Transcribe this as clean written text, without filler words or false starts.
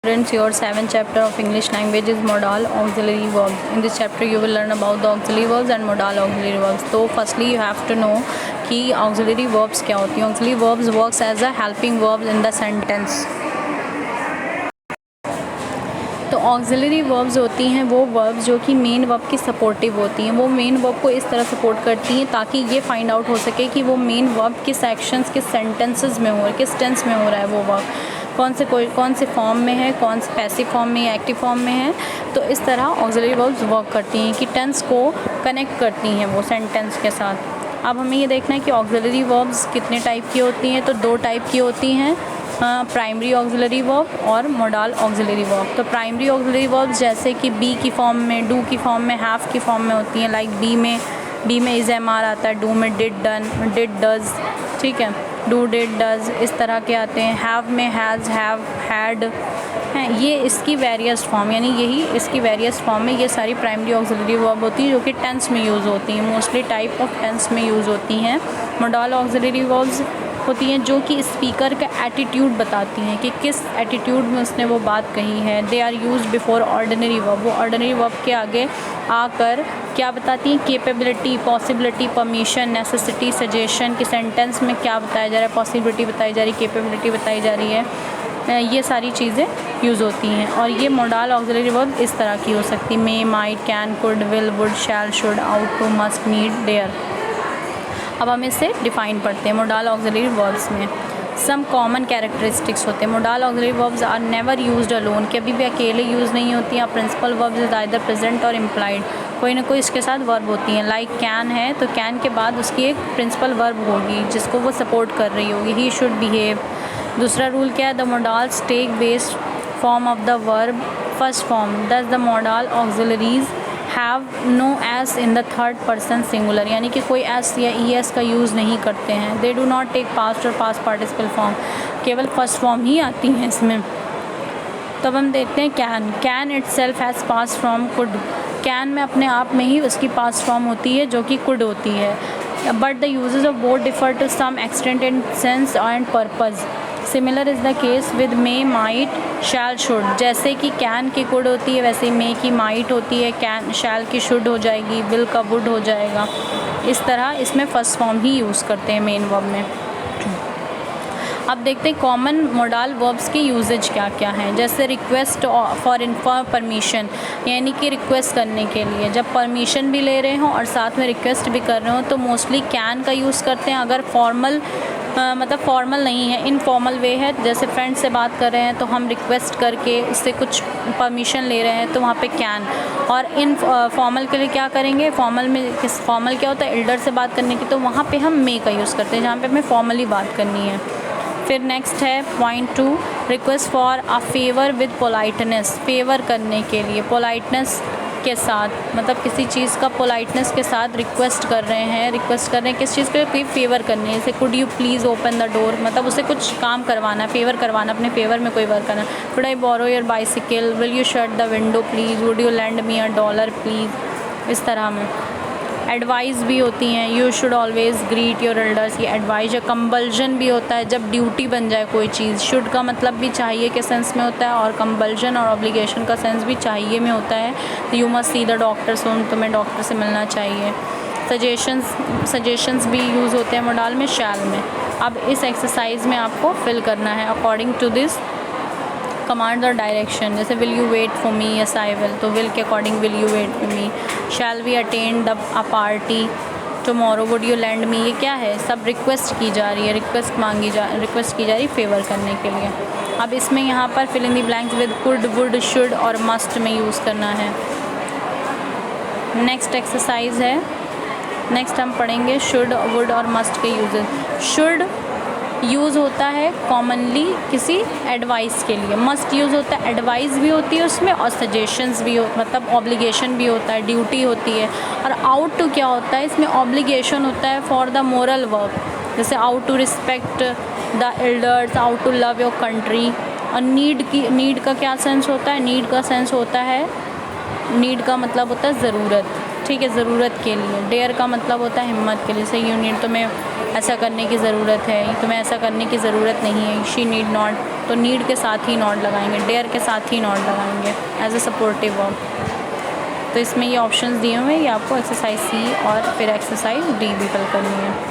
Students, your seventh chapter of English language is modal auxiliary verbs. In this chapter, you will learn about the auxiliary verbs and modal auxiliary verbs. So, firstly, you have to know कि auxiliary verbs क्या होती हैं. Auxiliary verbs works as a helping verbs in the sentence. तो auxiliary verbs होती हैं वो verbs जो कि मेन वर्ब की सपोर्टिव होती हैं. वो मेन वर्ब को इस तरह सपोर्ट करती हैं ताकि ये फाइंड आउट हो सके कि वो मेन वर्ब किस एक्शंस किस सेंटेंसेस में हो रहा है, किस टेंस में हो रहा है वो वर्ब, कौन से फॉर्म में है, कौन से पैसिव फॉर्म में या एक्टिव फॉर्म में है. तो इस तरह ऑक्सिलरी वर्ब्स वर्क करती हैं कि टेंस को कनेक्ट करती हैं वो सेंटेंस के साथ. अब हमें ये देखना है कि ऑक्सिलरी वर्ब्स कितने टाइप की होती हैं. तो दो टाइप की होती हैं, प्राइमरी ऑक्सिलरी वर्ब और मोडाल ऑक्सिलरी वर्ब. तो प्राइमरी ऑक्सिलरी वर्ब्स जैसे कि बी की फॉर्म में, डू की फॉर्म में, हैव की फॉर्म में होती हैं. लाइक बी में इज एम आर आता है, डू में डिड डन, डिड डज, ठीक है, डू डिड डज, इस तरह के आते हैं. हैव में हैज़, हैव, हैड हैं. ये इसकी वेरियस फॉर्म, यानी यही इसकी वेरियस फॉर्म में ये सारी प्राइमरी ऑक्सिलरी वर्ब होती है जो कि टेंस में यूज़ होती हैं. मोस्टली टाइप ऑफ टेंस में यूज़ होती हैं. मोडाल ऑक्सिलरी वर्ब्स होती हैं जो कि स्पीकर का एटीट्यूड बताती हैं कि किस एटीट्यूड में उसने वो बात कही है. They are used before ordinary verb. वो ऑर्डिनरी वर्ब के आगे आकर क्या बताती हैं, capability, possibility, permission, necessity, suggestion कि सेंटेंस में क्या बताया जा रहा है, पॉसिबिलिटी बताई जा रही है, केपेबिलिटी बताई जा रही है. ये सारी चीज़ें यूज़ होती हैं. और ये मोडाल ऑक्सिलरी वर्ब इस तरह की हो सकती है, may, might, can, could, will, would, shall, should, ought to, must, need, dare. अब हम इसे डिफ़ाइन पढ़ते हैं. मोडाल ऑक्सिलरी वर्ब्स में सम कॉमन कैरेक्टरिस्टिक्स होते हैं. Modal auxiliary verbs are never used alone, कभी भी अकेले यूज़ नहीं होती हैं. Principal verbs is either present or implied, कोई ना कोई इसके साथ वर्ब होती हैं. लाइक कैन है तो कैन के बाद उसकी एक प्रिंसिपल वर्ब होगी जिसको वो सपोर्ट कर रही होगी. He should behave. दूसरा रूल क्या है, the modals take based form of the verb first form. Thus the modal auxiliaries have no s in the third person singular, यानी कि कोई एस या ई एस का यूज़ नहीं करते हैं. They do not take past or past participle form, केवल first form ही आती हैं इसमें. तो अब हम देखते हैं can itself has past form could. Can में अपने आप में ही उसकी पास्ट फॉर्म होती है जो कि कुड होती है. But the usages of both differ to some extent in sense and purpose. Similar is the case with may, might, shall, should. जैसे कि कैन की कुड होती है वैसे मे की माइट होती है, कैन शैल की शुड हो जाएगी, विल का वुड हो जाएगा. इस तरह इसमें फर्स्ट फॉर्म ही यूज़ करते हैं मेन वर्ब में. अब देखते हैं कॉमन मोडाल वर्ब्स के यूजेज क्या क्या हैं. जैसे रिक्वेस्ट फॉर परमिशन, यानी कि रिक्वेस्ट करने के लिए. जब परमिशन भी ले रहे हों और साथ में रिक्वेस्ट भी कर रहे हों तो मोस्टली कैन का यूज़ करते हैं. अगर फॉर्मल मतलब फॉर्मल नहीं है, इनफॉर्मल वे है, जैसे फ्रेंड से बात कर रहे हैं तो हम रिक्वेस्ट करके उससे कुछ परमिशन ले रहे हैं तो वहाँ पे कैन. और इन फॉर्मल के लिए क्या करेंगे, फॉर्मल क्या होता है, एल्डर से बात करने की, तो वहाँ पे हम मे का यूज़ करते हैं जहाँ पे हमें फॉर्मली बात करनी है. फिर नेक्स्ट है point 2, request for a favour with politeness. Favour करने के लिए पोलाइटनेस के साथ, मतलब किसी चीज़ का पोलाइटनेस के साथ रिक्वेस्ट कर रहे हैं. किस चीज़ के लिए, फेवर करने. जैसे could you please open the door, मतलब उसे कुछ काम करवाना, फेवर करवाना, अपने फेवर में कोई वर्क करना. Could I borrow your bicycle, will you shut the window please, would you lend me $1 please. इस तरह में एडवाइस भी होती हैं, you should always greet your elders, ये एडवाइस. या कंपल्जन भी होता है जब ड्यूटी बन जाए कोई चीज़. शुड का मतलब भी चाहिए के सेंस में होता है और कंपल्जन और ऑब्लिगेशन का सेंस भी चाहिए में होता है. You must see the doctor soon, तुम्हें डॉक्टर से मिलना चाहिए. सजेशंस भी यूज़ होते हैं मोडाल में, शैल में. अब इस एक्सरसाइज में आपको फिल करना है अकॉर्डिंग टू दिस कमांड और डायरेक्शन. जैसे will you wait for me, yes I will, तो विल के according will you wait for me. Shall we attend a party tomorrow, would you lend me. ये क्या है, सब रिक्वेस्ट की जा रही है, रिक्वेस्ट की जा रही है फेवर करने के लिए. अब इसमें यहाँ पर fill in the blanks with could, would, should और मस्ट में यूज़ करना है. नेक्स्ट एक्सरसाइज है, नेक्स्ट हम पढ़ेंगे शुड, वुड और मस्ट के यूजेस. शुड यूज़ होता है कॉमनली किसी एडवाइस के लिए. मस्ट यूज़ होता है, एडवाइस भी होती है उसमें और सजेशंस भी मतलब ऑब्लिगेशन भी होता है, ड्यूटी होती है. और आउट टू क्या होता है, इसमें ऑब्लिगेशन होता है फॉर द मोरल वर्क. जैसे ought to respect the elders, ought to love your country. और नीड का क्या सेंस होता है, नीड का सेंस होता है, नीड का मतलब होता है ज़रूरत, ठीक है, ज़रूरत के लिए। डेयर का मतलब होता है हिम्मत के लिए। से यू नीड, तुम्हें ऐसा करने की ज़रूरत है, तुम्हें ऐसा करने की ज़रूरत नहीं है। शी नीड नॉट, तो नीड के साथ ही नॉट लगाएंगे, डेयर के साथ ही नॉट लगाएंगे एज अ सपोर्टिव वर्ब। तो इसमें ये ऑप्शंस दिए हुए हैं, ये आपको एक्सरसाइज सी और फिर एक्सरसाइज डी भी फिल करनी है।